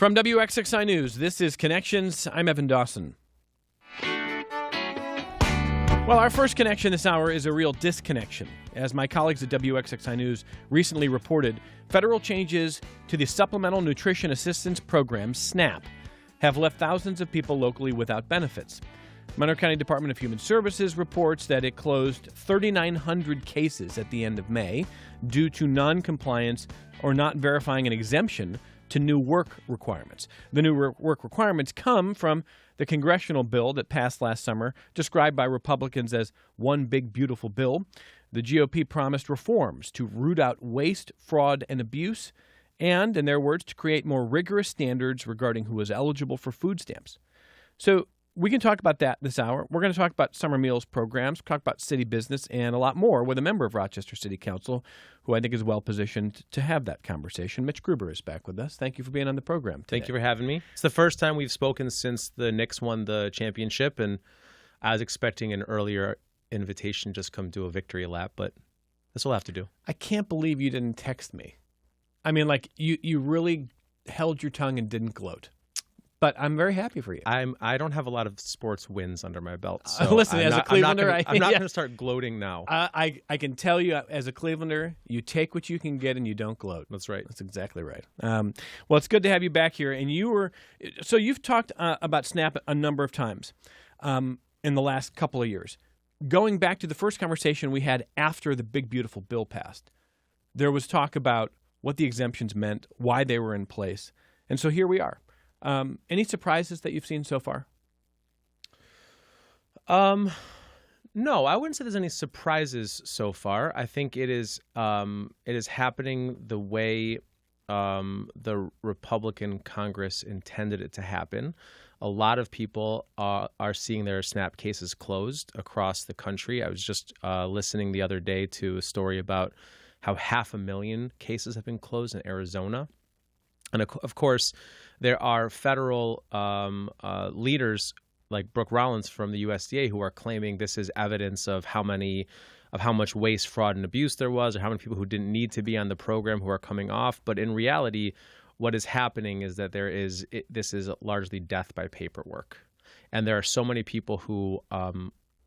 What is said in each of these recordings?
From WXXI News, this is Connections. I'm Evan Dawson. Well, our first connection this hour is a real disconnection. As my colleagues at WXXI News recently reported, federal changes to the Supplemental Nutrition Assistance Program, SNAP, have left thousands of people locally without benefits. Monroe County Department of Human Services reports that it closed 3,900 cases at the end of May due to non-compliance or not verifying an exemption to new work requirements. The new work requirements come from the congressional bill that passed last summer, described by Republicans as one big, beautiful bill. The GOP promised reforms to root out waste, fraud, and abuse, and, in their words, to create more rigorous standards regarding who is eligible for food stamps. So we can talk about that this hour. We're going to talk about summer meals programs, talk about city business, and a lot more with a member of Rochester City Council who I think is well-positioned to have that conversation. Mitch Gruber is back with us. Thank you for being on the program today. Thank you for having me. It's the first time we've spoken since the Knicks won the championship, and I was expecting an earlier invitation just come do a victory lap, but this will have to do. I can't believe you didn't text me. I mean, like, you really held your tongue and didn't gloat. But I'm very happy for you. I don't have a lot of sports wins under my belt. So listen, as a Clevelander, I'm not going to start gloating now. I can tell you, as a Clevelander, you take what you can get and you don't gloat. That's right. That's exactly right. Well, it's good to have you back here. And you've talked about SNAP a number of times in the last couple of years. Going back to the first conversation we had after the big, beautiful bill passed, there was talk about what the exemptions meant, why they were in place. And so here we are. Any surprises that you've seen so far? No, I wouldn't say there's any surprises so far. I think it is happening the way the Republican Congress intended it to happen. A lot of people are seeing their SNAP cases closed across the country. I was just listening the other day to a story about how 500,000 cases have been closed in Arizona. And of course, there are federal leaders like Brooke Rollins from the USDA who are claiming this is evidence of how much waste, fraud, and abuse there was, or how many people who didn't need to be on the program who are coming off. But in reality, what is happening is that this is largely death by paperwork, and there are so many people who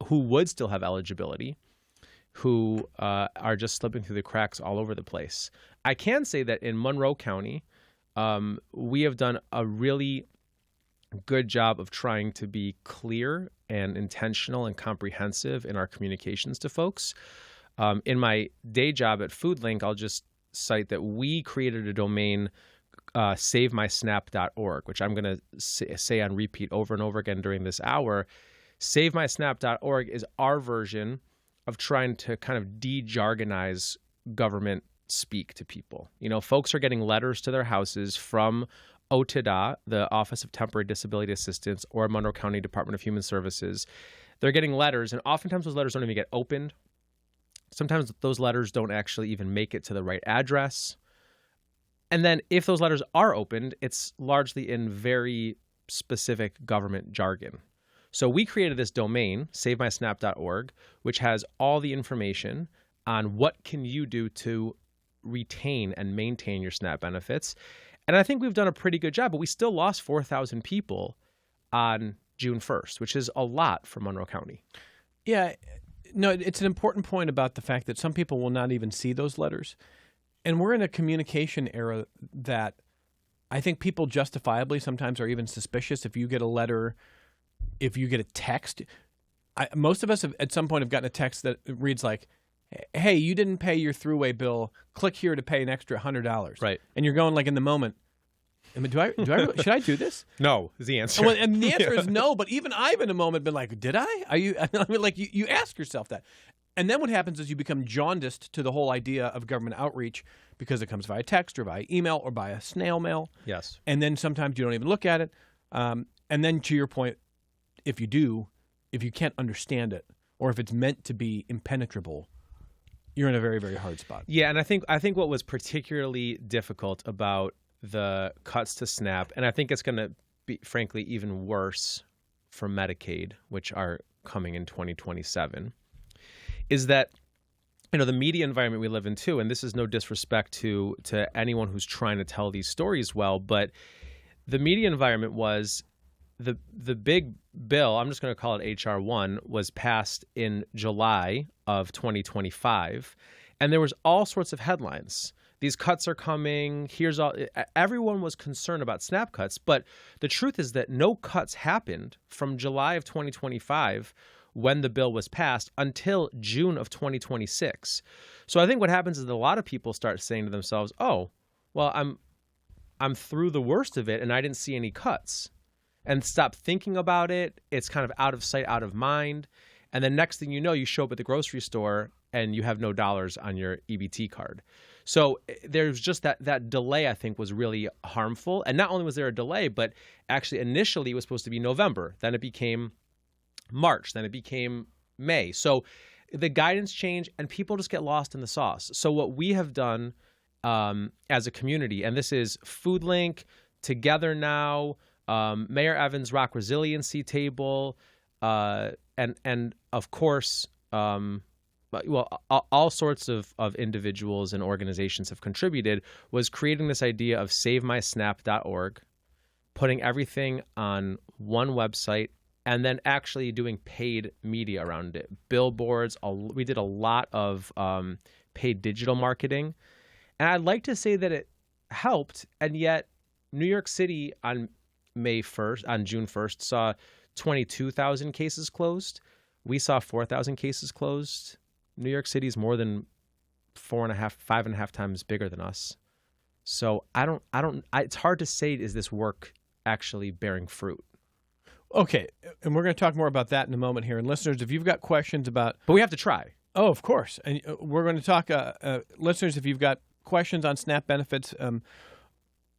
would still have eligibility, who are just slipping through the cracks all over the place. I can say that in Monroe County, we have done a really good job of trying to be clear and intentional and comprehensive in our communications to folks. In my day job at FoodLink, I'll just cite that we created a domain, savemysnap.org, which I'm going to say on repeat over and over again during this hour. Savemysnap.org is our version of trying to kind of de-jargonize government speak to people. You know, folks are getting letters to their houses from OTDA, the Office of Temporary Disability Assistance, or Monroe County Department of Human Services. They're getting letters, and oftentimes those letters don't even get opened. Sometimes those letters don't actually even make it to the right address. And then if those letters are opened, it's largely in very specific government jargon. So we created this domain, savemysnap.org, which has all the information on what can you do to retain and maintain your SNAP benefits. And I think we've done a pretty good job, but we still lost 4,000 people on June 1st, which is a lot for Monroe County. Yeah, no, it's an important point about the fact that some people will not even see those letters. And we're in a communication era that I think people justifiably sometimes are even suspicious if you get a letter, if you get a text. Most of us have, at some point, have gotten a text that reads like, hey, you didn't pay your throughway bill. Click here to pay an extra $100. Right. And you're going like in the moment, I mean, should I do this? No, is the answer. Well, and the answer is no, but even I've in a moment been like, did I? I mean, like you ask yourself that. And then what happens is you become jaundiced to the whole idea of government outreach because it comes via text or via email or via snail mail. Yes. And then sometimes you don't even look at it. And then to your point, if you can't understand it or if it's meant to be impenetrable, you're in a very, very hard spot. Yeah, and I think what was particularly difficult about the cuts to SNAP, and I think it's going to be, frankly, even worse for Medicaid, which are coming in 2027, is that, you know, the media environment we live in too, and this is no disrespect to anyone who's trying to tell these stories well, but The media environment was the big bill, I'm just going to call it HR 1, was passed in July of 2025. And there was all sorts of headlines. These cuts are coming. Everyone was concerned about SNAP cuts. But the truth is that no cuts happened from July of 2025 when the bill was passed until June of 2026. So I think what happens is that a lot of people start saying to themselves, oh, well, I'm through the worst of it and I didn't see any cuts, and stop thinking about it. It's kind of out of sight, out of mind. And then next thing you know, you show up at the grocery store and you have no dollars on your EBT card. So there's just that delay, I think, was really harmful. And not only was there a delay, but actually initially it was supposed to be November. Then it became March. Then it became May. So the guidance changed and people just get lost in the sauce. So what we have done as a community, and this is Foodlink, Together Now, Mayor Evans' Rock Resiliency Table, and of course, all sorts of individuals and organizations have contributed, was creating this idea of SaveMySnap.org, putting everything on one website, and then actually doing paid media around it. Billboards, we did a lot of paid digital marketing. And I'd like to say that it helped, and yet New York City on June 1st, saw 22,000 cases closed. We saw 4,000 cases closed. New York City is more than 5.5 times bigger than us. So it's hard to say, is this work actually bearing fruit? Okay, and we're going to talk more about that in a moment here. And listeners, if you've got questions about... But we have to try. Oh, of course. And we're going to talk, listeners, if you've got questions on SNAP benefits,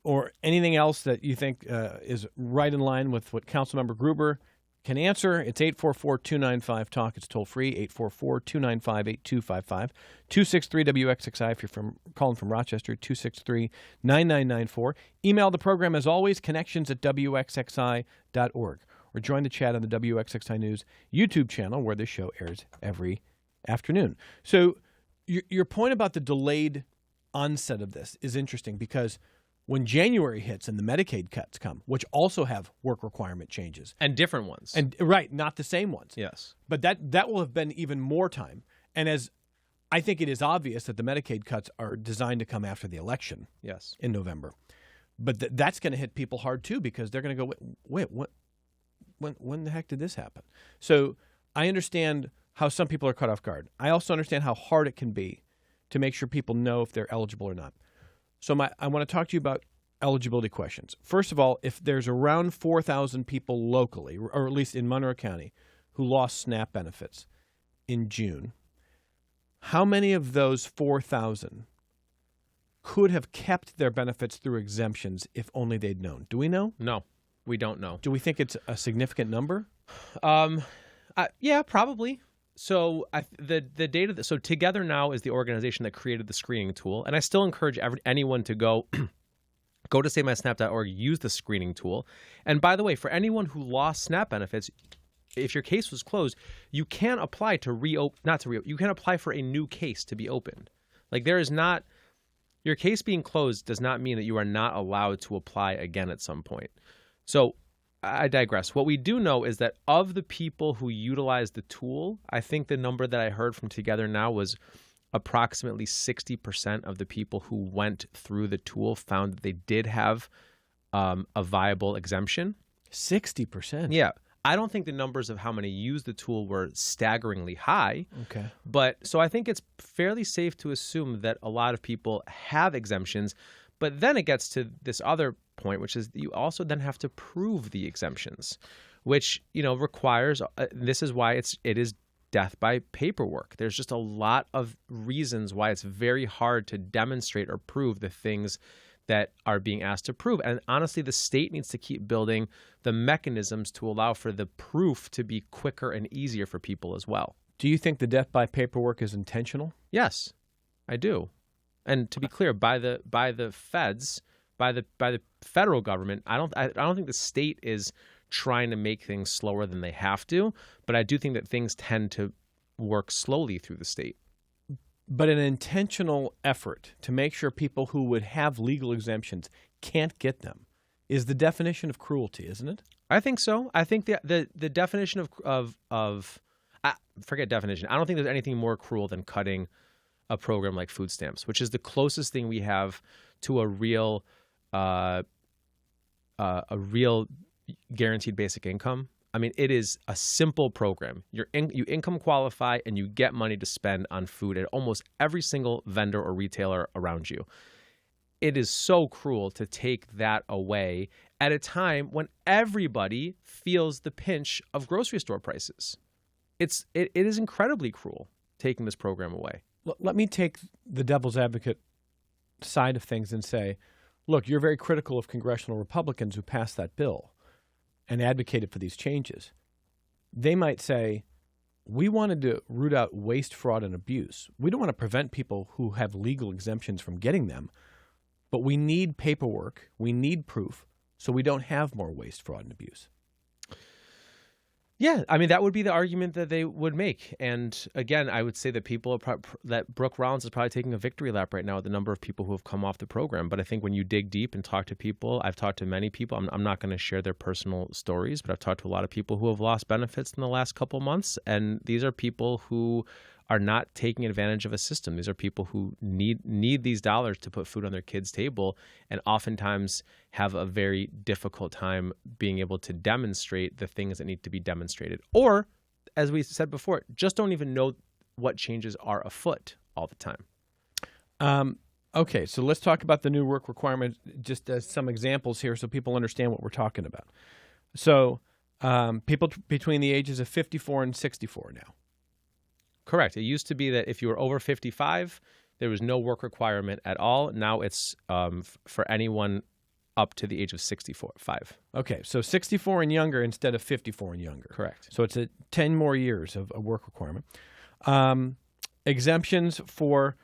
or anything else that you think is right in line with what Councilmember Gruber can answer, it's 844-295-TALK. It's toll free, 844-295-8255. 263-WXXI if you're calling from Rochester, 263-9994. Email the program, as always, connections@WXXI.org. Or join the chat on the WXXI News YouTube channel, where this show airs every afternoon. So your point about the delayed onset of this is interesting, because when January hits and the Medicaid cuts come, which also have work requirement changes. And different ones. And right, not the same ones. Yes. But that will have been even more time. And as I think it is obvious that the Medicaid cuts are designed to come after the election. Yes. In November. But that's going to hit people hard too, because they're going to go, wait, what? When the heck did this happen? So I understand how some people are caught off guard. I also understand how hard it can be to make sure people know if they're eligible or not. So I want to talk to you about eligibility questions. First of all, if there's around 4,000 people locally, or at least in Monroe County, who lost SNAP benefits in June, how many of those 4,000 could have kept their benefits through exemptions if only they'd known? Do we know? No, we don't know. Do we think it's a significant number? Yeah, probably. So the data, so Together Now is the organization that created the screening tool. And I still encourage anyone to go to SaveMySnap.org, use the screening tool. And by the way, for anyone who lost SNAP benefits, if your case was closed, you can apply to you can apply for a new case to be opened. Like, there is not, your case being closed does not mean that you are not allowed to apply again at some point. So I digress. What we do know is that of the people who utilized the tool, I think the number that I heard from Together Now was approximately 60% of the people who went through the tool found that they did have a viable exemption. 60%? Yeah. I don't think the numbers of how many used the tool were staggeringly high. Okay. But so I think it's fairly safe to assume that a lot of people have exemptions. But then it gets to this other point, which is you also then have to prove the exemptions, which, requires, this is why it is death by paperwork. There's just a lot of reasons why it's very hard to demonstrate or prove the things that are being asked to prove. And honestly, the state needs to keep building the mechanisms to allow for the proof to be quicker and easier for people as well. Do you think the death by paperwork is intentional? Yes, I do. And to be clear, by the feds, by the federal government, I don't think the state is trying to make things slower than they have to, but I do think that things tend to work slowly through the state. But an intentional effort to make sure people who would have legal exemptions can't get them is the definition of cruelty, isn't it? I think so. I think the definition of forget definition. I don't think there's anything more cruel than cutting a program like food stamps, which is the closest thing we have to a real guaranteed basic income. I mean, it is a simple program. You income qualify and you get money to spend on food at almost every single vendor or retailer around you. It is so cruel to take that away at a time when everybody feels the pinch of grocery store prices. It is incredibly cruel taking this program away. Let me take the devil's advocate side of things and say, look, you're very critical of congressional Republicans who passed that bill and advocated for these changes. They might say, we wanted to root out waste, fraud, and abuse. We don't want to prevent people who have legal exemptions from getting them, but we need paperwork, we need proof, so we don't have more waste, fraud, and abuse. Yeah, I mean, that would be the argument that they would make. And again, I would say that that Brooke Rollins is probably taking a victory lap right now with the number of people who have come off the program. But I think when you dig deep and talk to people, I've talked to many people. I'm not going to share their personal stories, but I've talked to a lot of people who have lost benefits in the last couple of months. And these are people who are not taking advantage of a system. These are people who need these dollars to put food on their kids' table and oftentimes have a very difficult time being able to demonstrate the things that need to be demonstrated. Or, as we said before, just don't even know what changes are afoot all the time. Okay, so let's talk about the new work requirement, just as some examples here so people understand what we're talking about. So people between the ages of 54 and 64 now. Correct. It used to be that if you were over 55, there was no work requirement at all. Now it's for anyone up to the age of 65. Okay, so 64 and younger instead of 54 and younger. Correct. So it's 10 more years of a work requirement. Exemptions for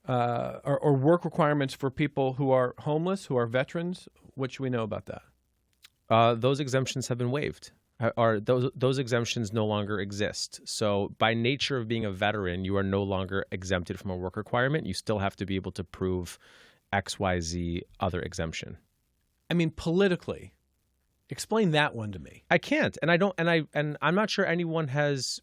or work requirements for people who are homeless, who are veterans. What should we know about that? Those exemptions have been waived. Those exemptions no longer exist. So by nature of being a veteran, you are no longer exempted from a work requirement. You still have to be able to prove XYZ other exemption. I mean, politically, explain that one to me. I can't, and I'm not sure anyone has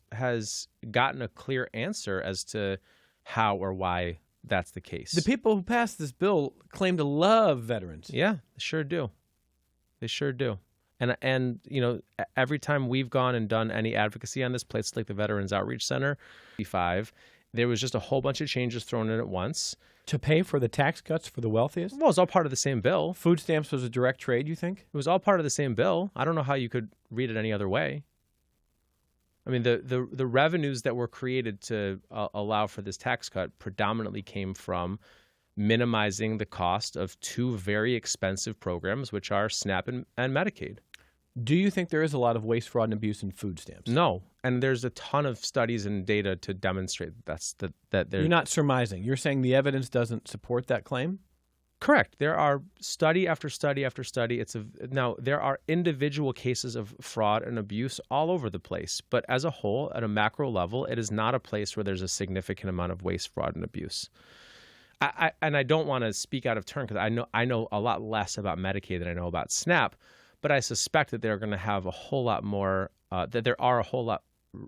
gotten a clear answer as to how or why that's the case. The people who passed this bill claim to love veterans. Yeah, they sure do. They sure do. And you know, every time we've gone and done any advocacy on this, places like the Veterans Outreach Center, there was just a whole bunch of changes thrown in at once. To pay for the tax cuts for the wealthiest? Well, it's all part of the same bill. Food stamps was a direct trade, you think? It was all part of the same bill. I don't know how you could read it any other way. I mean, the revenues that were created to allow for this tax cut predominantly came from minimizing the cost of two very expensive programs, which are SNAP and Medicaid. Do you think there is a lot of waste, fraud, and abuse in food stamps? No, and there's a ton of studies and data to demonstrate that You're not surmising. You're saying the evidence doesn't support that claim? Correct. There are study after study after study. Now, there are individual cases of fraud and abuse all over the place, but as a whole, at a macro level, it is not a place where there's a significant amount of waste, fraud, and abuse. I don't want to speak out of turn because I know a lot less about Medicaid than I know about SNAP, but I suspect that they're going to have a whole lot more, that there are a whole lot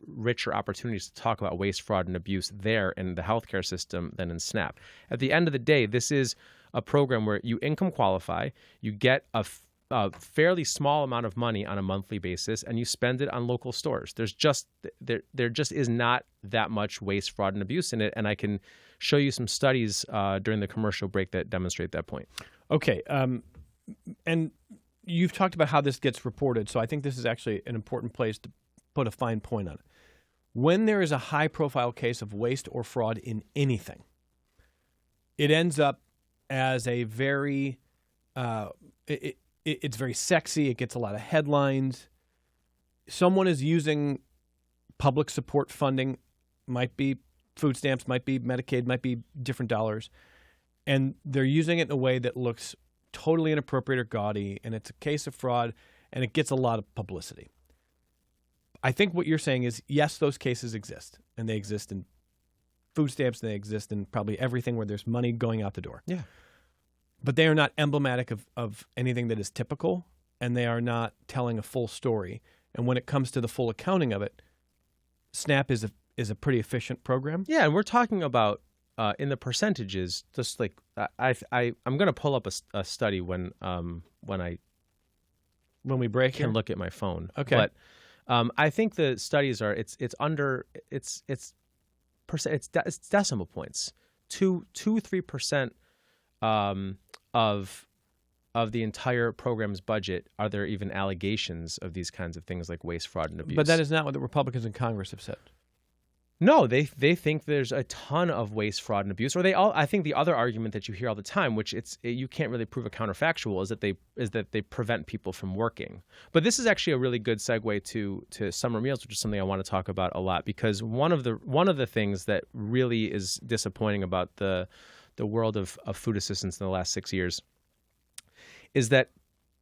richer opportunities to talk about waste, fraud, and abuse there in the healthcare system than in SNAP. At the end of the day, this is a program where you income qualify, you get a fairly small amount of money on a monthly basis, and you spend it on local stores. There just is not that much waste, fraud, and abuse in it, and I can show you some studies during the commercial break that demonstrate that point. Okay, and you've talked about how this gets reported, so I think this is actually an important place to put a fine point on it. When there is a high-profile case of waste or fraud in anything, it ends up as a very it's very sexy. It gets a lot of headlines. Someone is using public support funding, might be food stamps, might be Medicaid, might be different dollars, and they're using it in a way that looks totally inappropriate or gaudy, and it's a case of fraud, and it gets a lot of publicity. I think what you're saying is, yes, those cases exist, and they exist in food stamps, and they exist in probably everything where there's money going out the door. Yeah. But they are not emblematic of anything that is typical, and they are not telling a full story. And when it comes to the full accounting of it, SNAP is a pretty efficient program. Yeah, and we're talking about in the percentages. Just like I'm going to pull up a study when we break can here? look at my phone. Okay. But I think the studies are it's decimal points, 3% of the entire program's budget. Are there even allegations of these kinds of things like waste, fraud, and abuse? But that is not what the Republicans in Congress have said. No, they think there's a ton of waste, fraud, and abuse. Or I think the other argument that you hear all the time, which you can't really prove a counterfactual, is that they prevent people from working. But this is actually a really good segue to summer meals, which is something I want to talk about a lot, because one of the things that really is disappointing about the world of food assistance in the last 6 years is that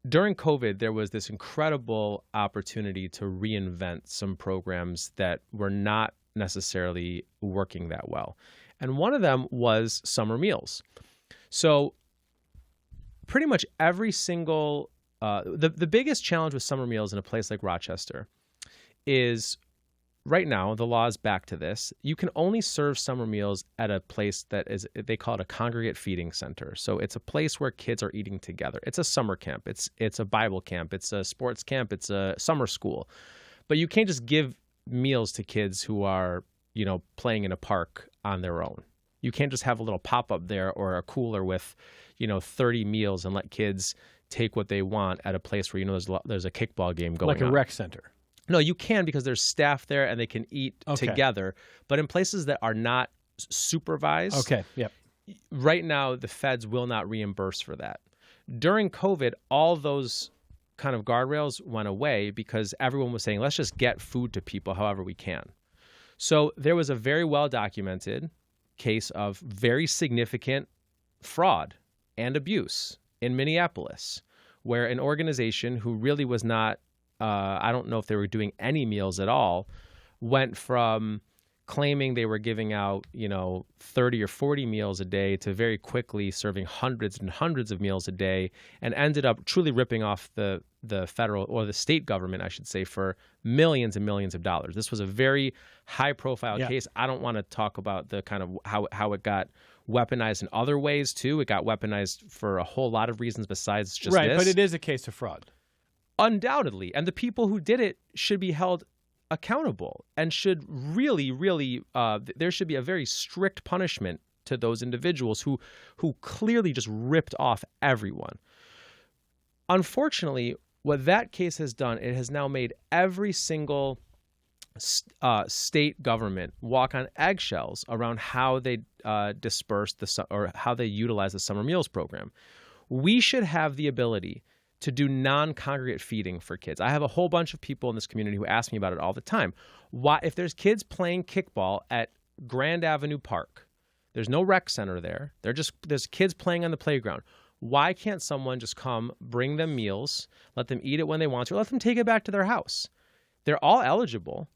during COVID, there was this incredible opportunity to reinvent some programs that were not necessarily working that well. And one of them was summer meals. So pretty much every single, the biggest challenge with summer meals in a place like Rochester is right now, the law is back to this. You can only serve summer meals at a place that they call it a congregate feeding center. So it's a place where kids are eating together. It's a summer camp. It's a Bible camp. It's a sports camp. It's a summer school. But you can't just give meals to kids who are, playing in a park on their own. You can't just have a little pop-up there or a cooler with, 30 meals and let kids take what they want at a place where, there's a kickball game going on. Like a rec center. No, you can, because there's staff there and they can eat together. But in places that are not supervised, okay, yep. Right now the feds will not reimburse for that. During COVID, all those kind of guardrails went away because everyone was saying, let's just get food to people however we can. So there was a very well-documented case of very significant fraud and abuse in Minneapolis, where an organization who really was not, I don't know if they were doing any meals at all, went from claiming they were giving out, 30 or 40 meals a day to very quickly serving hundreds and hundreds of meals a day, and ended up truly ripping off the federal, or the state government, I should say, for millions and millions of dollars. This was a very high-profile case. I don't want to talk about the kind of how it got weaponized in other ways, too. It got weaponized for a whole lot of reasons besides just right, this. But it is a case of fraud. Undoubtedly. And the people who did it should be held accountable and should really, really, there should be a very strict punishment to those individuals who clearly just ripped off everyone. Unfortunately, what that case has done, it has now made every single state government walk on eggshells around how they disperse or how they utilize the summer meals program. We should have the ability to do non-congregate feeding for kids. I have a whole bunch of people in this community who ask me about it all the time. Why, if there's kids playing kickball at Grand Avenue Park, there's no rec center there. There's kids playing on the playground. Why can't someone just come, bring them meals, let them eat it when they want to, or let them take it back to their house? They're all eligible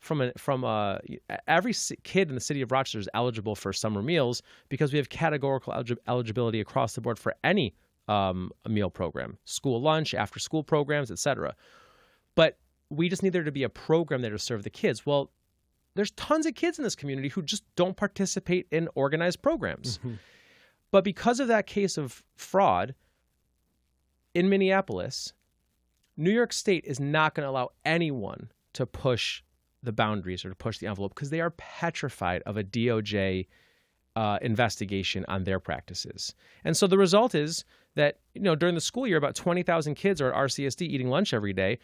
every kid in the city of Rochester is eligible for summer meals because we have categorical eligibility across the board for any a meal program, school lunch, after school programs, etc. But we just need there to be a program there to serve the kids. Well, there's tons of kids in this community who just don't participate in organized programs. Mm-hmm. But because of that case of fraud in Minneapolis, New York State is not going to allow anyone to push the boundaries or to push the envelope because they are petrified of a DOJ investigation on their practices. And so the result is that, during the school year, about 20,000 kids are at RCSD eating lunch every day.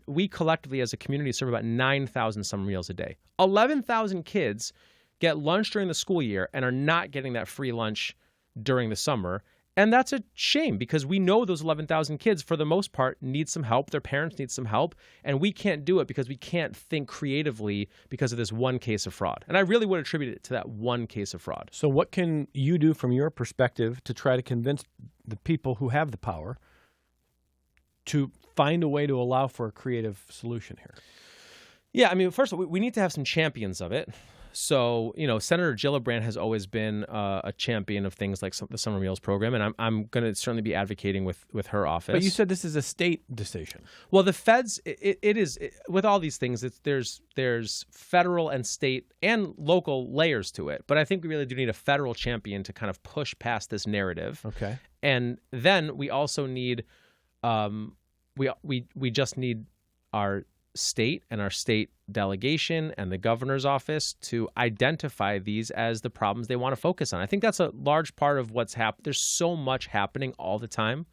We collectively as a community serve about 9,000 summer meals a day. 11,000 kids get lunch during the school year and are not getting that free lunch during the summer. And that's a shame because we know those 11,000 kids, for the most part, need some help. Their parents need some help. And we can't do it because we can't think creatively because of this one case of fraud. And I really would attribute it to that one case of fraud. So what can you do from your perspective to try to convince the people who have the power to find a way to allow for a creative solution here? Yeah, I mean, first of all, we need to have some champions of it. So, Senator Gillibrand has always been a champion of things like the summer meals program, and I'm going to certainly be advocating with her office. But you said this is a state decision. Well, the feds, with all these things, there's federal and state and local layers to it. But I think we really do need a federal champion to kind of push past this narrative. Okay. And then we also need, we just need our state and our state delegation and the governor's office to identify these as the problems they want to focus on. I think that's a large part of what's happening. There's so much happening all the time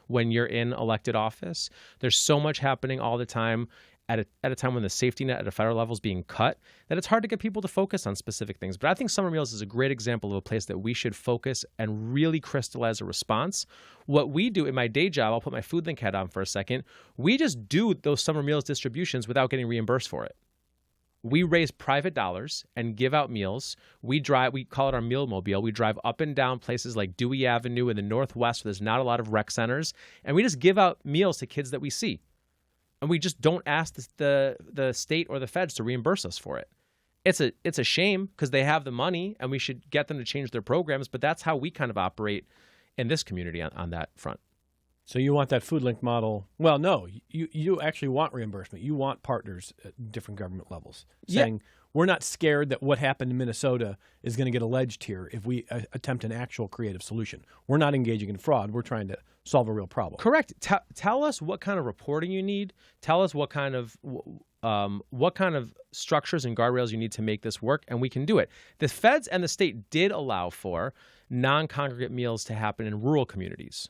when you're in elected office. There's so much happening all the time at a time when the safety net at a federal level is being cut, that it's hard to get people to focus on specific things. But I think summer meals is a great example of a place that we should focus and really crystallize a response. What we do in my day job, I'll put my food link hat on for a second, we just do those summer meals distributions without getting reimbursed for it. We raise private dollars and give out meals. We call it our meal mobile. We drive up and down places like Dewey Avenue in the Northwest where there's not a lot of rec centers, and we just give out meals to kids that we see. And we just don't ask the state or the feds to reimburse us for it. It's a shame because they have the money and we should get them to change their programs, but that's how we kind of operate in this community on that front. So you want that food link model? Well, no, you actually want reimbursement. You want partners at different government levels saying, we're not scared that what happened in Minnesota is going to get alleged here if we attempt an actual creative solution. We're not engaging in fraud. We're trying to solve a real problem. Correct. Tell us what kind of reporting you need. Tell us what kind of structures and guardrails you need to make this work, and we can do it. The feds and the state did allow for non-congregate meals to happen in rural communities.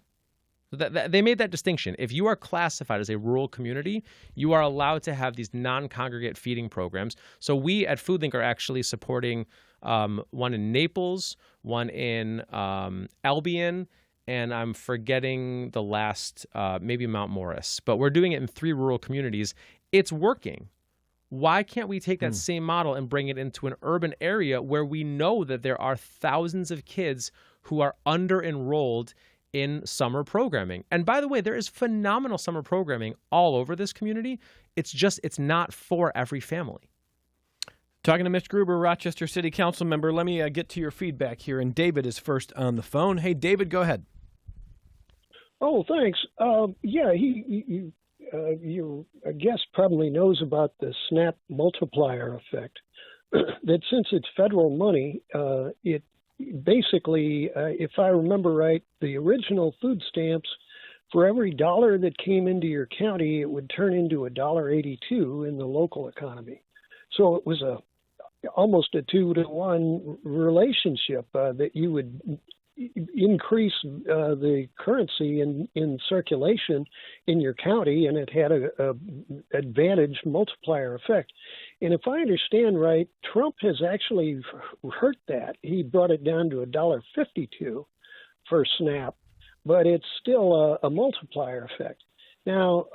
They made that distinction. If you are classified as a rural community, you are allowed to have these non-congregate feeding programs. So we at FoodLink are actually supporting one in Naples, one in Albion, and I'm forgetting the last, maybe Mount Morris. But we're doing it in 3 rural communities. It's working. Why can't we take that same model and bring it into an urban area where we know that there are thousands of kids who are under-enrolled in summer programming? And by the way, there is phenomenal summer programming all over this community. It's not for every family. Talking to Mitch Gruber, Rochester City Council member. Let me get to your feedback here. And David is first on the phone. Hey, David, go ahead. Oh, thanks. Your guest probably knows about the SNAP multiplier effect. That since it's federal money, it basically, if I remember right, the original food stamps, for every dollar that came into your county, it would turn into $1.82 in the local economy. So it was almost a 2-to-1 relationship that you would increase the currency in circulation in your county, and it had a advantage multiplier effect. And if I understand right, Trump has actually hurt that. He brought it down to $1.52 for SNAP, but it's still a multiplier effect. Now,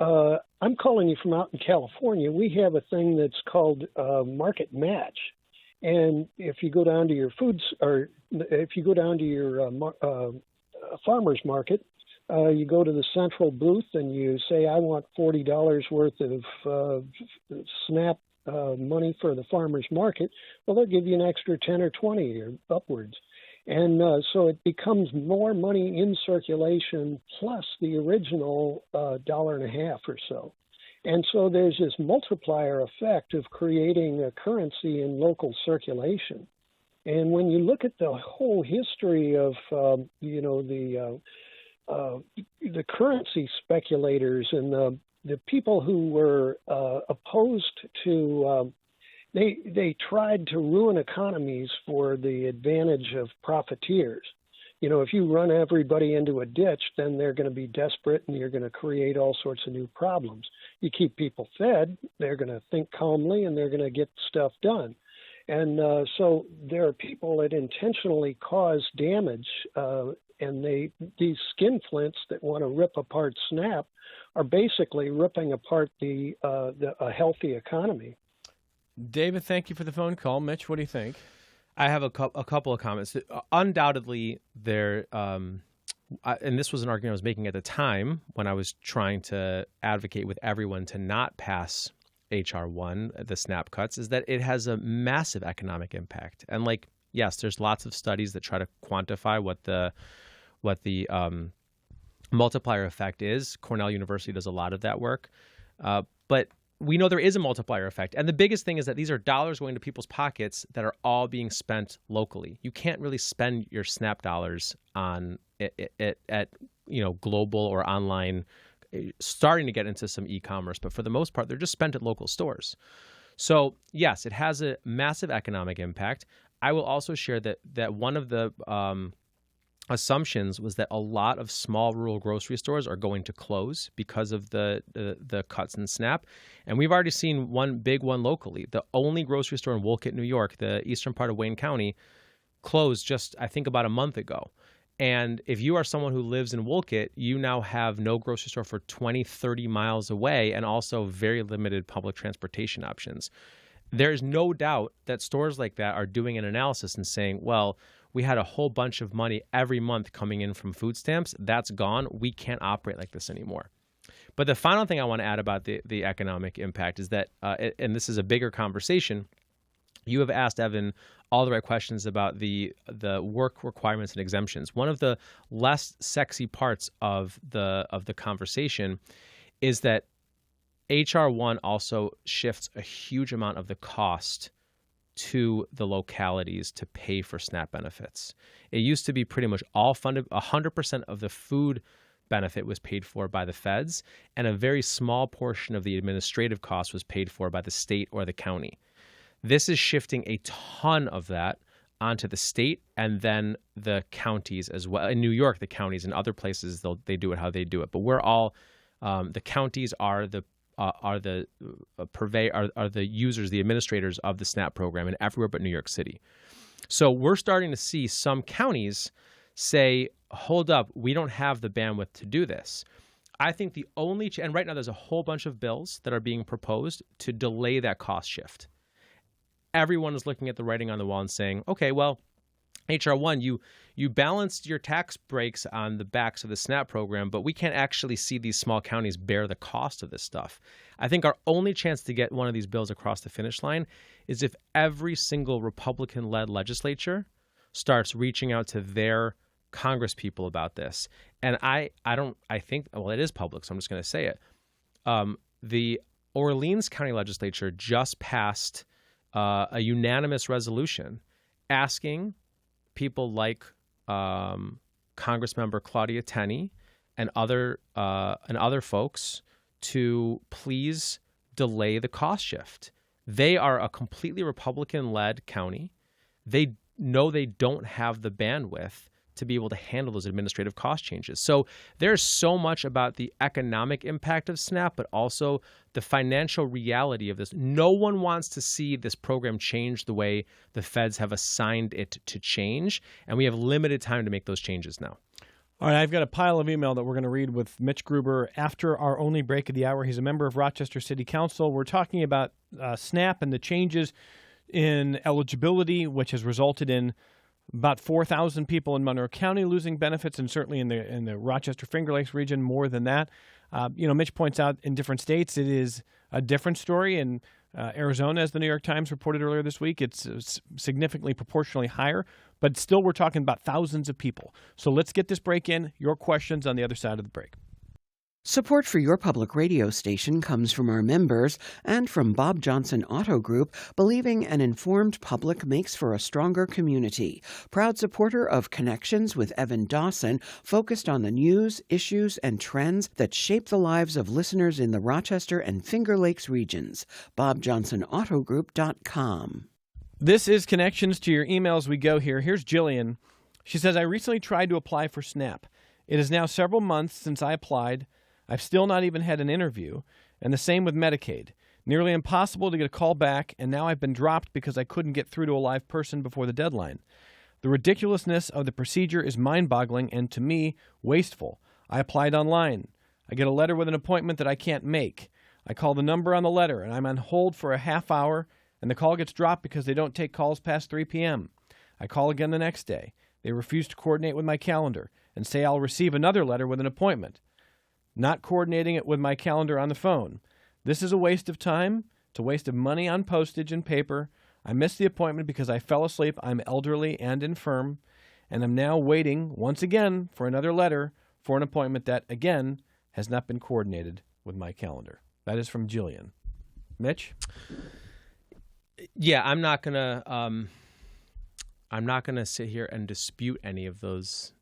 I'm calling you from out in California. We have a thing that's called market match. And if you go down to your farmer's market, you go to the central booth and you say, I want $40 worth of SNAP money for the farmer's market. Well, they'll give you an extra 10 or 20 or upwards. And so it becomes more money in circulation plus the original $1.50 or so. And so there's this multiplier effect of creating a currency in local circulation. And when you look at the whole history of, the currency speculators and the people who were opposed to, they tried to ruin economies for the advantage of profiteers. You know, if you run everybody into a ditch, then they're going to be desperate and you're going to create all sorts of new problems. You keep people fed, they're going to think calmly and they're going to get stuff done. And so there are people that intentionally cause damage, and these skinflints that want to rip apart SNAP are basically ripping apart a healthy economy. David, thank you for the phone call. Mitch, what do you think? I have a couple of comments. Undoubtedly, and this was an argument I was making at the time when I was trying to advocate with everyone to not pass H.R. 1, the SNAP cuts, is that it has a massive economic impact. And like, yes, there's lots of studies that try to quantify what the multiplier effect is. Cornell University does a lot of that work. But we know there is a multiplier effect. And the biggest thing is that these are dollars going to people's pockets that are all being spent locally. You can't really spend your SNAP dollars on at global or online, starting to get into some e-commerce. But for the most part, they're just spent at local stores. So yes, it has a massive economic impact. I will also share that one of the assumptions was that a lot of small rural grocery stores are going to close because of the cuts in SNAP. And we've already seen one big one locally. The only grocery store in Wolcott, New York, the eastern part of Wayne County, closed just, I think, about a month ago. And if you are someone who lives in Wolcott, you now have no grocery store for 20, 30 miles away, and also very limited public transportation options. There's no doubt that stores like that are doing an analysis and saying, well, we had a whole bunch of money every month coming in from food stamps. That's gone. We can't operate like this anymore. But the final thing I want to add about the economic impact is that, and this is a bigger conversation, you have asked, Evan, all the right questions about the work requirements and exemptions. One of the less sexy parts of the conversation is that H.R. 1 also shifts a huge amount of the cost to the localities to pay for SNAP benefits. It used to be pretty much all funded, 100% of the food benefit was paid for by the feds, and a very small portion of the administrative cost was paid for by the state or the county. This is shifting a ton of that onto the state and then the counties as well. In New York, the counties, and other places, they do it how they do it. But we're all, the counties are the users, the administrators of the SNAP program, and everywhere but New York City. So we're starting to see some counties say, hold up, we don't have the bandwidth to do this. I think the only, and right now there's a whole bunch of bills that are being proposed to delay that cost shift. Everyone is looking at the writing on the wall and saying, okay, well, H.R. 1, you balanced your tax breaks on the backs of the SNAP program, but we can't actually see these small counties bear the cost of this stuff. I think our only chance to get one of these bills across the finish line is if every single Republican-led legislature starts reaching out to their Congress people about this. And I think, well, it is public, so I'm just going to say it. The Orleans County Legislature just passed a unanimous resolution asking people like Congressmember Claudia Tenney and other folks to please delay the cost shift. They are a completely Republican-led county. They know they don't have the bandwidth to be able to handle those administrative cost changes. So there's so much about the economic impact of SNAP, but also the financial reality of this. No one wants to see this program change the way the feds have assigned it to change, and we have limited time to make those changes now. All right, I've got a pile of email that we're going to read with Mitch Gruber after our only break of the hour. He's a member of Rochester City Council. We're talking about SNAP and the changes in eligibility, which has resulted in about 4,000 people in Monroe County losing benefits, and certainly in the Rochester Finger Lakes region, more than that. Mitch points out in different states it is a different story. In Arizona, as the New York Times reported earlier this week, it's significantly proportionally higher, but still we're talking about thousands of people. So let's get this break in. Your questions on the other side of the break. Support for your public radio station comes from our members and from Bob Johnson Auto Group, believing an informed public makes for a stronger community. Proud supporter of Connections with Evan Dawson, focused on the news, issues, and trends that shape the lives of listeners in the Rochester and Finger Lakes regions. BobJohnsonAutoGroup.com. This is Connections. To your emails we go here. Here's Jillian. She says, I recently tried to apply for SNAP. It is now several months since I applied. I've still not even had an interview, and the same with Medicaid. Nearly impossible to get a call back, and now I've been dropped because I couldn't get through to a live person before the deadline. The ridiculousness of the procedure is mind-boggling and, to me, wasteful. I applied online. I get a letter with an appointment that I can't make. I call the number on the letter, and I'm on hold for a half hour, and the call gets dropped because they don't take calls past 3 p.m. I call again the next day. They refuse to coordinate with my calendar and say I'll receive another letter with an appointment, not coordinating it with my calendar on the phone. This is a waste of time, It's a waste of money on postage and paper. I missed the appointment because I fell asleep. I'm elderly and infirm, and I'm now waiting once again for another letter for an appointment that, again, has not been coordinated with my calendar. That is from Jillian. Mitch? Yeah, I'm not gonna sit here and dispute any of those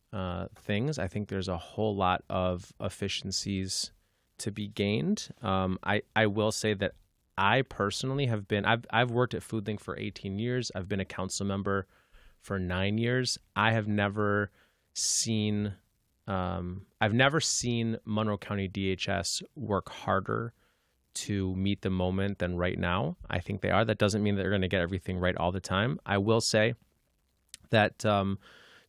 things. I think there's a whole lot of efficiencies to be gained. I will say that I personally have been. I've worked at FoodLink for 18 years. I've been a council member for 9 years. I have never seen. I've never seen Monroe County DHS work harder to meet the moment than right now. I think they are. That doesn't mean that they're going to get everything right all the time. I will say that to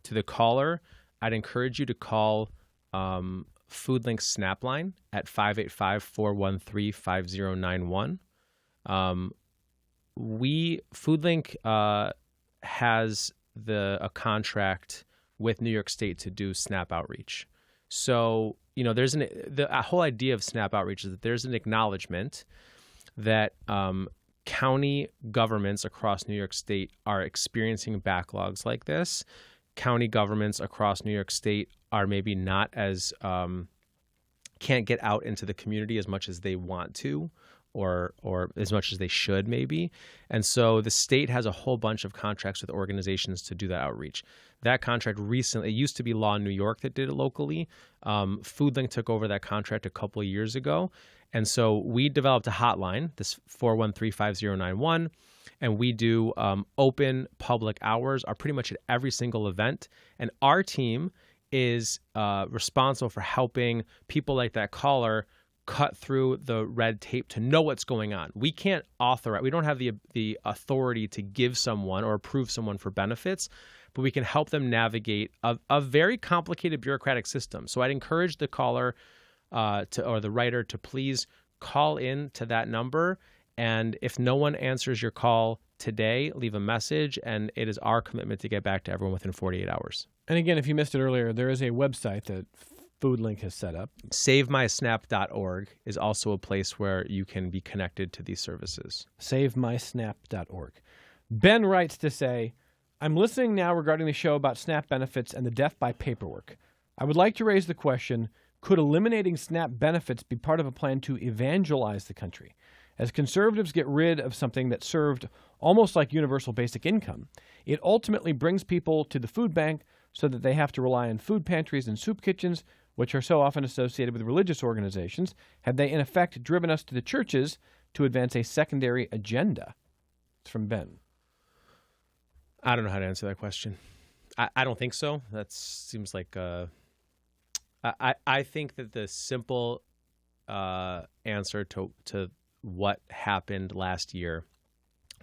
the caller, I'd encourage you to call FoodLink Snapline at 585-413-5091. FoodLink has a contract with New York State to do SNAP outreach. So, there's the whole idea of SNAP outreach is that there's an acknowledgement that county governments across New York State are experiencing backlogs like this. County governments across New York State are maybe not as can't get out into the community as much as they want to, or as much as they should maybe. And so the state has a whole bunch of contracts with organizations to do that outreach. That contract recently, it used to be Law in New York that did it locally. FoodLink took over that contract a couple of years ago. And so we developed a hotline, this 413-5091, and we do open public hours are pretty much at every single event. And our team is responsible for helping people like that caller cut through the red tape to know what's going on. We can't authorize, we don't have the authority to give someone or approve someone for benefits, but we can help them navigate a very complicated bureaucratic system. So I'd encourage the caller or the writer to please call in to that number. And if no one answers your call today, leave a message, and it is our commitment to get back to everyone within 48 hours. And again, if you missed it earlier, there is a website that FoodLink has set up. SaveMySnap.org is also a place where you can be connected to these services. SaveMySnap.org. Ben writes to say, I'm listening now regarding the show about SNAP benefits and the death by paperwork. I would like to raise the question, could eliminating SNAP benefits be part of a plan to evangelize the country? As conservatives get rid of something that served almost like universal basic income, it ultimately brings people to the food bank so that they have to rely on food pantries and soup kitchens, which are so often associated with religious organizations. Have they, in effect, driven us to the churches to advance a secondary agenda? It's from Ben. I don't know how to answer that question. I don't think so. That seems like I think that the simple answer to what happened last year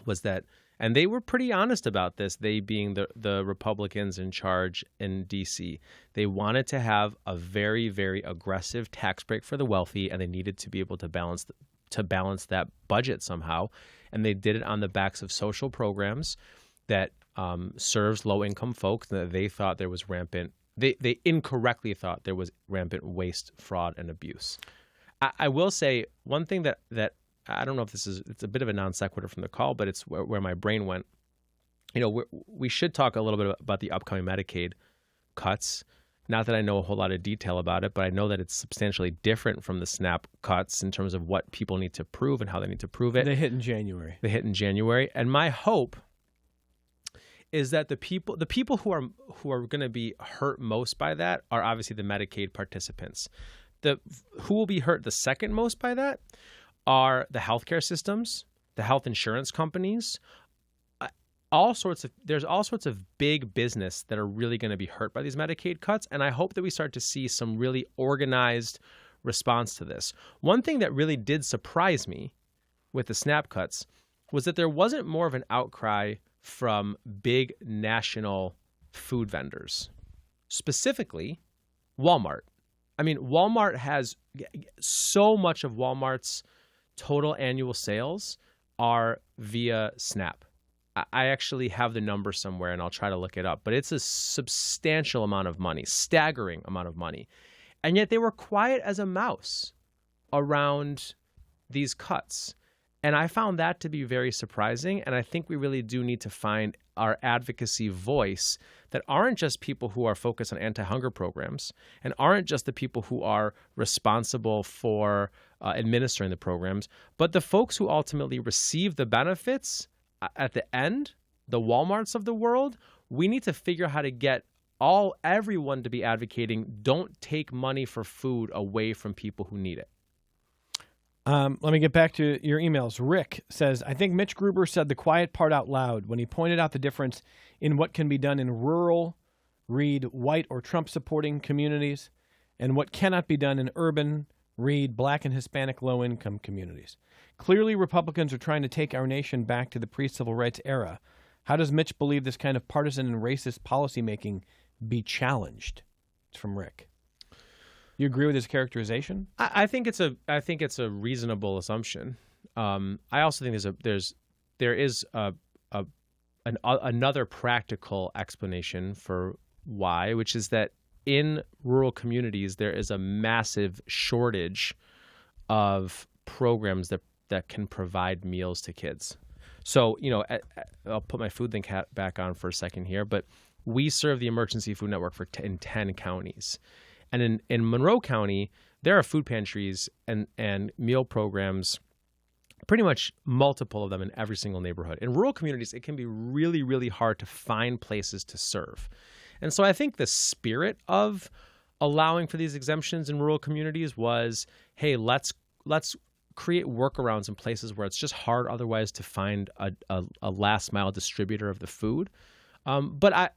was that, and they were pretty honest about this, they being the Republicans in charge in D.C., they wanted to have a very, very aggressive tax break for the wealthy, and they needed to be able to balance that budget somehow. And they did it on the backs of social programs that serves low-income folks that they thought there was rampant. They incorrectly thought there was rampant waste, fraud, and abuse. I will say one thing that I don't know if it's a bit of a non sequitur from the call, but it's where my brain went. We should talk a little bit about the upcoming Medicaid cuts. Not that I know a whole lot of detail about it, but I know that it's substantially different from the SNAP cuts in terms of what people need to prove and how they need to prove it. They hit in January. And my hope is that the people who are going to be hurt most by that are obviously the Medicaid participants. Who will be hurt the second most by that are the healthcare systems, the health insurance companies, there's all sorts of big business that are really going to be hurt by these Medicaid cuts. And I hope that we start to see some really organized response to this. One thing that really did surprise me with the SNAP cuts was that there wasn't more of an outcry from big national food vendors, specifically Walmart. I mean, Walmart has so much of Walmart's total annual sales are via SNAP. I actually have the number somewhere and I'll try to look it up, but it's a substantial amount of money, staggering amount of money. And yet they were quiet as a mouse around these cuts. And I found that to be very surprising. And I think we really do need to find our advocacy voice that aren't just people who are focused on anti-hunger programs and aren't just the people who are responsible for administering the programs, but the folks who ultimately receive the benefits at the end, the Walmarts of the world. We need to figure out how to get everyone to be advocating, don't take money for food away from people who need it. Let me get back to your emails. Rick says, I think Mitch Gruber said the quiet part out loud when he pointed out the difference in what can be done in rural, read white or Trump-supporting communities, and what cannot be done in urban, read Black and Hispanic low-income communities. Clearly, Republicans are trying to take our nation back to the pre-civil rights era. How does Mitch believe this kind of partisan and racist policymaking be challenged? It's from Rick. You agree with his characterization? I think it's a reasonable assumption. I also think there is another practical explanation for why, which is that in rural communities there is a massive shortage of programs that can provide meals to kids. So, I'll put my food link hat back on for a second here, but we serve the Emergency Food Network in 10 counties. And in Monroe County, there are food pantries and meal programs, pretty much multiple of them in every single neighborhood. In rural communities, it can be really, really hard to find places to serve. And so I think the spirit of allowing for these exemptions in rural communities was, hey, let's create workarounds in places where it's just hard otherwise to find a last mile distributor of the food. But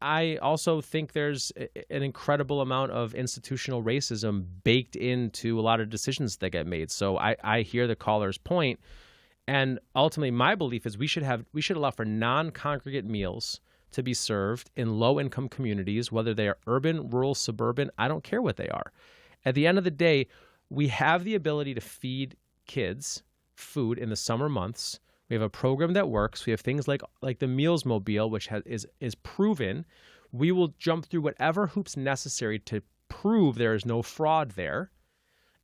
I also think there's an incredible amount of institutional racism baked into a lot of decisions that get made. So I hear the caller's point, and ultimately my belief is we should allow for non-congregate meals to be served in low-income communities, whether they are urban, rural, suburban. I don't care what they are. At the end of the day, we have the ability to feed kids food in the summer months. We have a program that works. We have things like the Meals Mobile, which is proven. We will jump through whatever hoops necessary to prove there is no fraud there.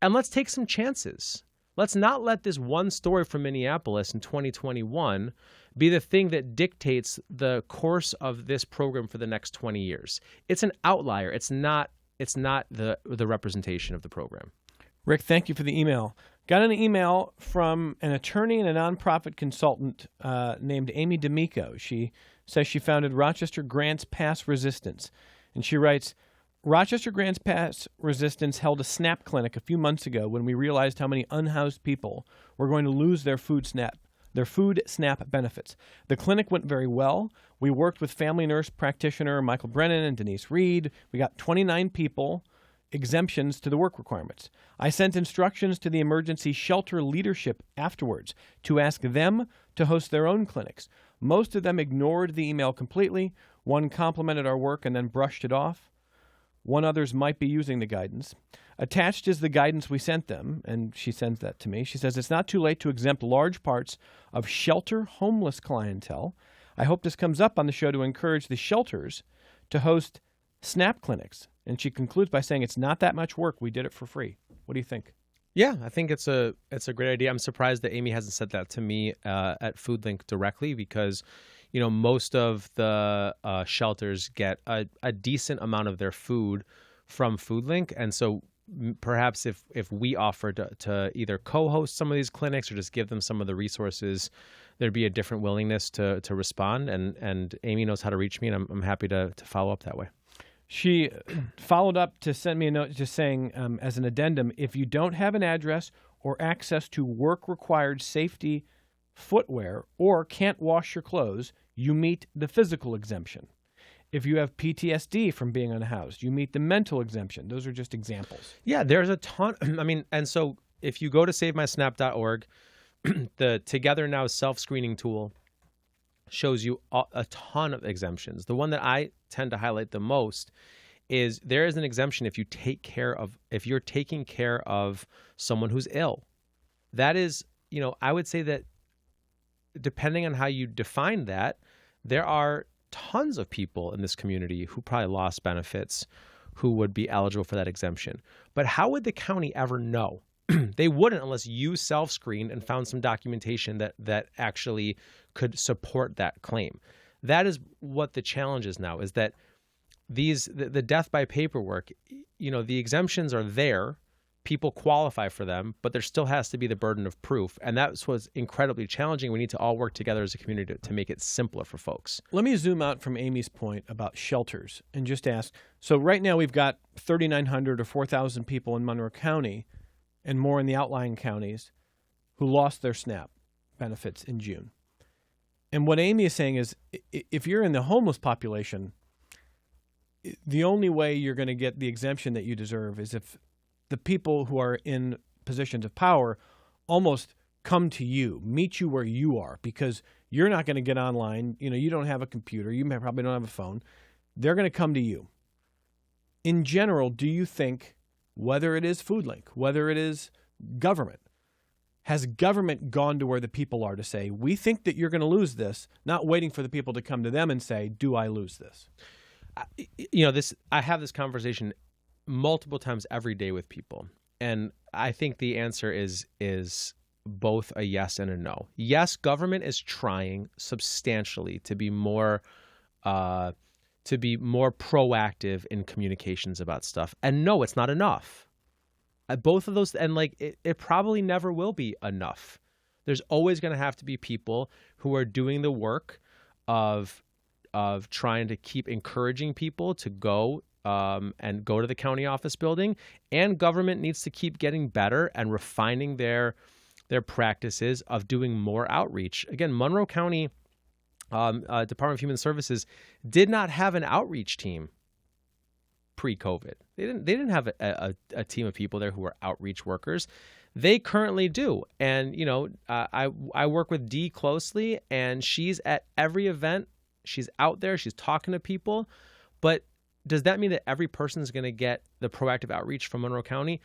And let's take some chances. Let's not let this one story from Minneapolis in 2021 be the thing that dictates the course of this program for the next 20 years. It's an outlier. It's not the representation of the program. Rick, thank you for the email. Got an email from an attorney and a nonprofit consultant named Amy D'Amico. She says she founded Rochester Grants Pass Resistance. And she writes, Rochester Grants Pass Resistance held a SNAP clinic a few months ago when we realized how many unhoused people were going to lose their food SNAP benefits. The clinic went very well. We worked with family nurse practitioner Michael Brennan and Denise Reed. We got 29 people exemptions to the work requirements. I sent instructions to the emergency shelter leadership afterwards to ask them to host their own clinics. Most of them ignored the email completely. One complimented our work and then brushed it off. One others might be using the guidance. Attached is the guidance we sent them, and she sends that to me. She says it's not too late to exempt large parts of shelter homeless clientele. I hope this comes up on the show to encourage the shelters to host SNAP clinics. And she concludes by saying it's not that much work. We did it for free. What do you think? Yeah, I think it's a great idea. I'm surprised that Amy hasn't said that to me at FoodLink directly because, most of the shelters get a decent amount of their food from FoodLink. And so perhaps if we offered to either co-host some of these clinics or just give them some of the resources, there'd be a different willingness to respond. And Amy knows how to reach me, and I'm happy to follow up that way. She followed up to send me a note just saying, as an addendum, if you don't have an address or access to work-required safety footwear or can't wash your clothes, you meet the physical exemption. If you have PTSD from being unhoused, you meet the mental exemption. Those are just examples. Yeah, there's a ton. And so if you go to SaveMySnap.org, the Together Now self-screening tool shows you a ton of exemptions. The one that I tend to highlight the most is there is an exemption if you're taking care of someone who's ill. That is, I would say that depending on how you define that, there are tons of people in this community who probably lost benefits who would be eligible for that exemption. But how would the county ever know? They wouldn't unless you self-screened and found some documentation that actually could support that claim. That is what the challenge is now, is that the death by paperwork, the exemptions are there, people qualify for them, but there still has to be the burden of proof. And that's what's incredibly challenging. We need to all work together as a community to make it simpler for folks. Let me zoom out from Amy's point about shelters and just ask. So right now we've got 3,900 or 4,000 people in Monroe County and more in the outlying counties who lost their SNAP benefits in June. And what Amy is saying is if you're in the homeless population, the only way you're going to get the exemption that you deserve is if the people who are in positions of power almost come to you, meet you where you are, because you're not going to get online. You don't have a computer. You probably don't have a phone. They're going to come to you. In general, do you think, whether it is FoodLink, whether it is government, has government gone to where the people are to say, we think that you're going to lose this, not waiting for the people to come to them and say, do I lose this? I have this conversation multiple times every day with people, and I think the answer is both a yes and a no. Yes, government is trying substantially to be more proactive in communications about stuff, and no, it's not enough. Both of those, and it probably never will be enough. There's always going to have to be people who are doing the work of trying to keep encouraging people to go and go to the county office building, and government needs to keep getting better and refining their practices of doing more outreach. Again, Monroe County Department of Human Services did not have an outreach team pre-COVID. They didn't have a team of people there who were outreach workers. They currently do, and I work with Dee closely, and she's at every event. She's out there. She's talking to people, but does that mean that every person is going to get the proactive outreach from Monroe County?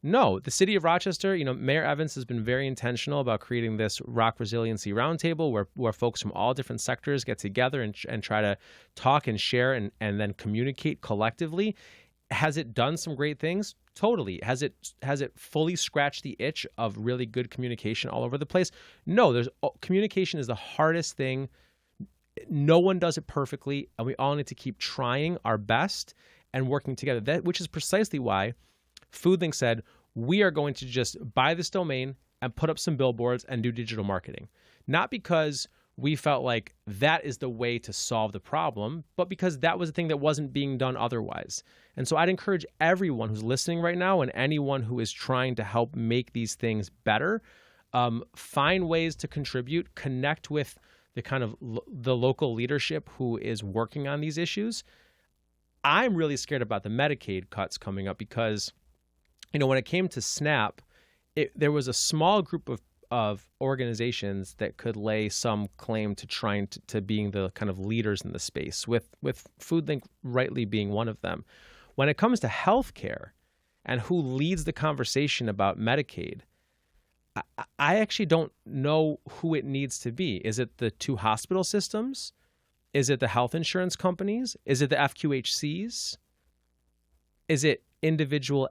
No. The city of Rochester, Mayor Evans has been very intentional about creating this Rock Resiliency Roundtable where folks from all different sectors get together and try to talk and share and then communicate collectively. Has it done some great things? Totally. Has it fully scratched the itch of really good communication all over the place? No. Communication is the hardest thing. No one does it perfectly, and we all need to keep trying our best and working together. Which is precisely why FoodLink said, we are going to just buy this domain and put up some billboards and do digital marketing. Not because we felt like that is the way to solve the problem, but because that was the thing that wasn't being done otherwise. And so I'd encourage everyone who's listening right now and anyone who is trying to help make these things better, find ways to contribute, connect with the kind of the local leadership who is working on these issues. I'm really scared about the Medicaid cuts coming up because, when it came to SNAP, there was a small group of organizations that could lay some claim to trying to being the kind of leaders in the space, with FoodLink rightly being one of them. When it comes to healthcare and who leads the conversation about Medicaid, I actually don't know who it needs to be. Is it the two hospital systems? Is it the health insurance companies? Is it the FQHCs? Is it individual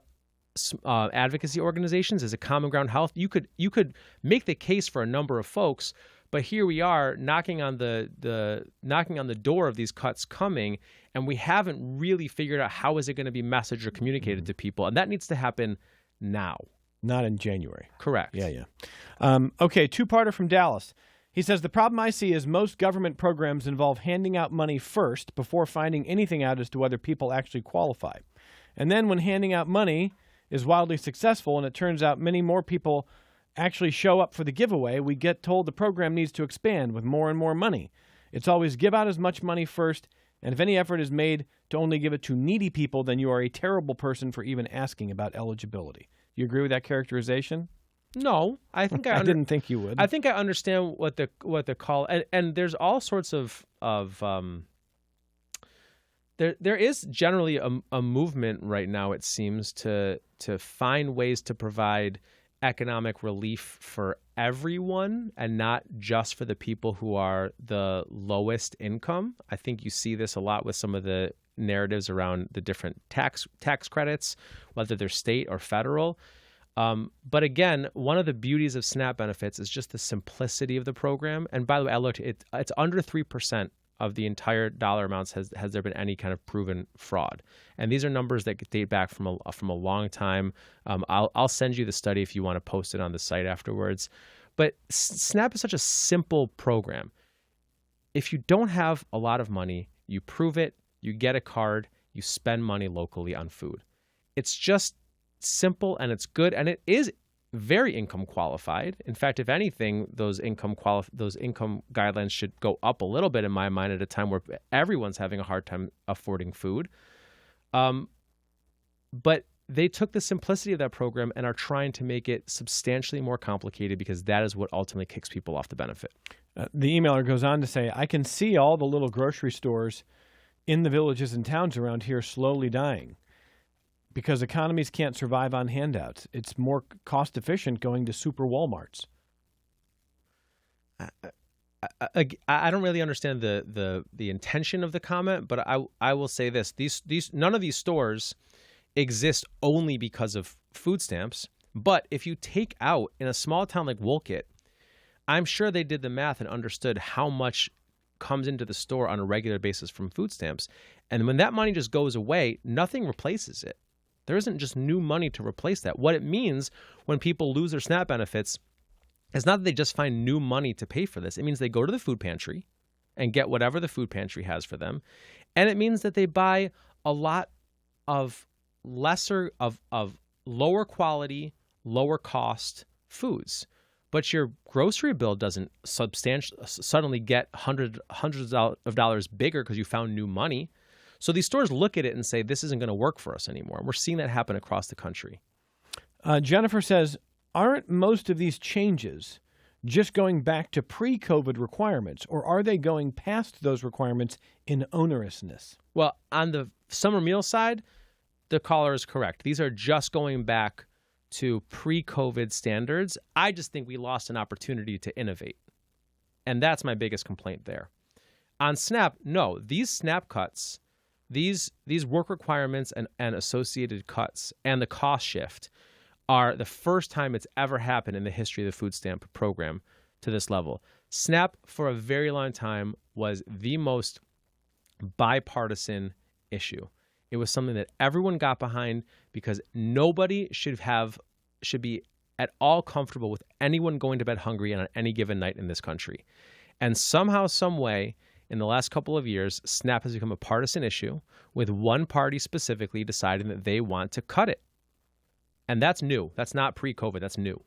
advocacy organizations? Is it Common Ground Health? You could make the case for a number of folks, but here we are knocking on the door of these cuts coming, and we haven't really figured out how is it going to be messaged or communicated to people, and that needs to happen now. Not in January. Correct. Yeah. Okay, two-parter from Dallas. He says, the problem I see is most government programs involve handing out money first before finding anything out as to whether people actually qualify. And then when handing out money is wildly successful and it turns out many more people actually show up for the giveaway, we get told the program needs to expand with more and more money. It's always give out as much money first, and if any effort is made to only give it to needy people, then you are a terrible person for even asking about eligibility. You agree with that characterization? No, I think I didn't think you would. I think I understand what the call, and there's all sorts of there is generally a movement right now, it seems, to find ways to provide economic relief for everyone and not just for the people who are the lowest income. I think you see this a lot with some of the narratives around the different tax credits, whether they're state or federal. But again, one of the beauties of SNAP benefits is just the simplicity of the program. And by the way, I looked; it's under 3% of the entire dollar amounts has there been any kind of proven fraud. And these are numbers that date back from a long time. I'll send you the study if you want to post it on the site afterwards. But SNAP is such a simple program. If you don't have a lot of money, you prove it, you get a card, you spend money locally on food. It's just simple and it's good, and it is very income qualified. In fact, if anything, those income guidelines should go up a little bit in my mind at a time where everyone's having a hard time affording food. But they took the simplicity of that program and are trying to make it substantially more complicated because that is what ultimately kicks people off the benefit. The emailer goes on to say, I can see all the little grocery stores in the villages and towns around here slowly dying because economies can't survive on handouts. It's more cost efficient going to super Walmarts. I don't really understand the intention of the comment, but I will say this: these none of these stores exist only because of food stamps. But if you take out in a small town like Wolcott, I'm sure they did the math and understood how much comes into the store on a regular basis from food stamps. And when that money just goes away, nothing replaces it. There isn't just new money to replace that. What it means when people lose their SNAP benefits is not that they just find new money to pay for this. It means they go to the food pantry and get whatever the food pantry has for them. And it means that they buy a lot of lower quality, lower cost foods. But your grocery bill doesn't suddenly get hundreds of dollars bigger because you found new money. So these stores look at it and say, this isn't going to work for us anymore. And we're seeing that happen across the country. Jennifer says, aren't most of these changes just going back to pre-COVID requirements, or are they going past those requirements in onerousness? Well, on the summer meal side, the caller is correct. These are just going back to pre-COVID standards. I just think we lost an opportunity to innovate. And that's my biggest complaint there. On SNAP, no, these SNAP cuts, these work requirements and associated cuts and the cost shift are the first time it's ever happened in the history of the food stamp program to this level. SNAP for a very long time was the most bipartisan issue. It was something that everyone got behind because nobody should be at all comfortable with anyone going to bed hungry on any given night in this country. And somehow, some way, in the last couple of years, SNAP has become a partisan issue with one party specifically deciding that they want to cut it. And that's new. That's not pre-COVID. That's new.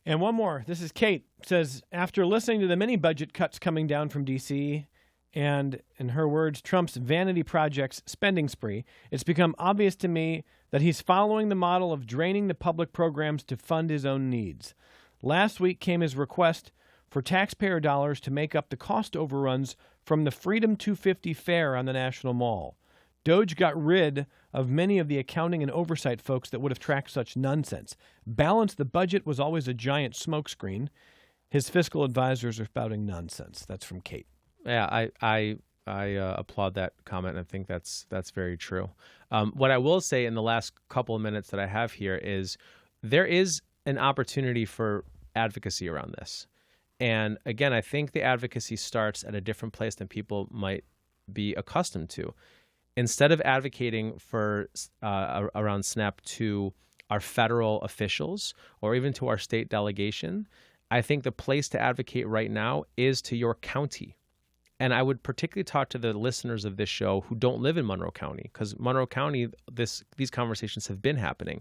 And one more. This is Kate. Says, after listening to the many budget cuts coming down from D.C., and, in her words, Trump's vanity projects spending spree, it's become obvious to me that he's following the model of draining the public programs to fund his own needs. Last week came his request for taxpayer dollars to make up the cost overruns from the Freedom 250 fair on the National Mall. DOJ got rid of many of the accounting and oversight folks that would have tracked such nonsense. Balance the budget was always a giant smokescreen. His fiscal advisors are spouting nonsense. That's from Kate. Yeah, I applaud that comment, and I think that's very true. What I will say in the last couple of minutes that I have here is there is an opportunity for advocacy around this. And again, I think the advocacy starts at a different place than people might be accustomed to. Instead of advocating for around SNAP to our federal officials or even to our state delegation, I think the place to advocate right now is to your county. And I would particularly talk to the listeners of this show who don't live in Monroe County, because Monroe County, these conversations have been happening.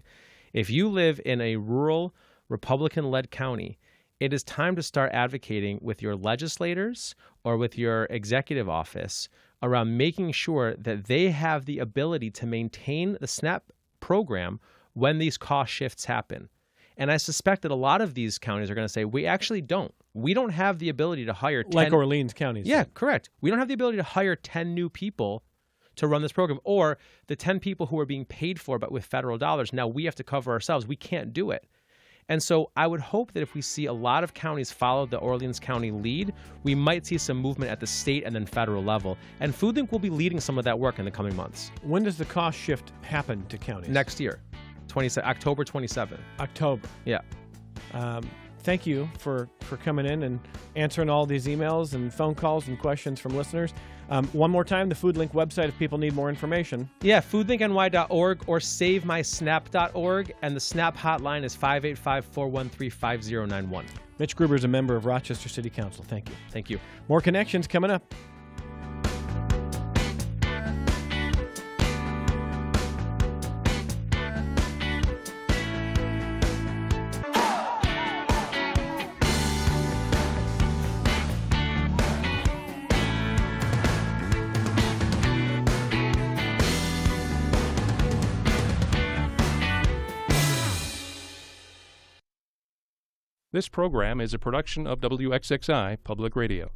If you live in a rural Republican-led county, it is time to start advocating with your legislators or with your executive office around making sure that they have the ability to maintain the SNAP program when these cost shifts happen. And I suspect that a lot of these counties are going to say, we actually don't. We don't have the ability to hire 10... Like Orleans County. Yeah, correct. We don't have the ability to hire 10 new people to run this program, or the 10 people who are being paid for but with federal dollars. Now we have to cover ourselves. We can't do it. And so I would hope that if we see a lot of counties follow the Orleans County lead, we might see some movement at the state and then federal level. And FoodLink will be leading some of that work in the coming months. When does the cost shift happen to counties? Next year. October 27th. October. Yeah. Thank you for coming in and answering all these emails and phone calls and questions from listeners. One more time, the FoodLink website if people need more information. Yeah, foodlinkny.org or savemysnap.org, and the SNAP hotline is 585-413-5091. Mitch Gruber is a member of Rochester City Council. Thank you. Thank you. More connections coming up. This program is a production of WXXI Public Radio.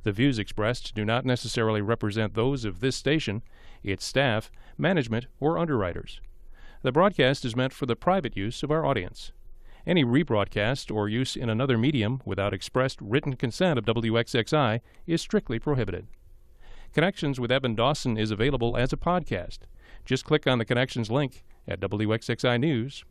The views expressed do not necessarily represent those of this station, its staff, management, or underwriters. The broadcast is meant for the private use of our audience. Any rebroadcast or use in another medium without expressed written consent of WXXI is strictly prohibited. Connections with Evan Dawson is available as a podcast. Just click on the Connections link at WXXInews.org.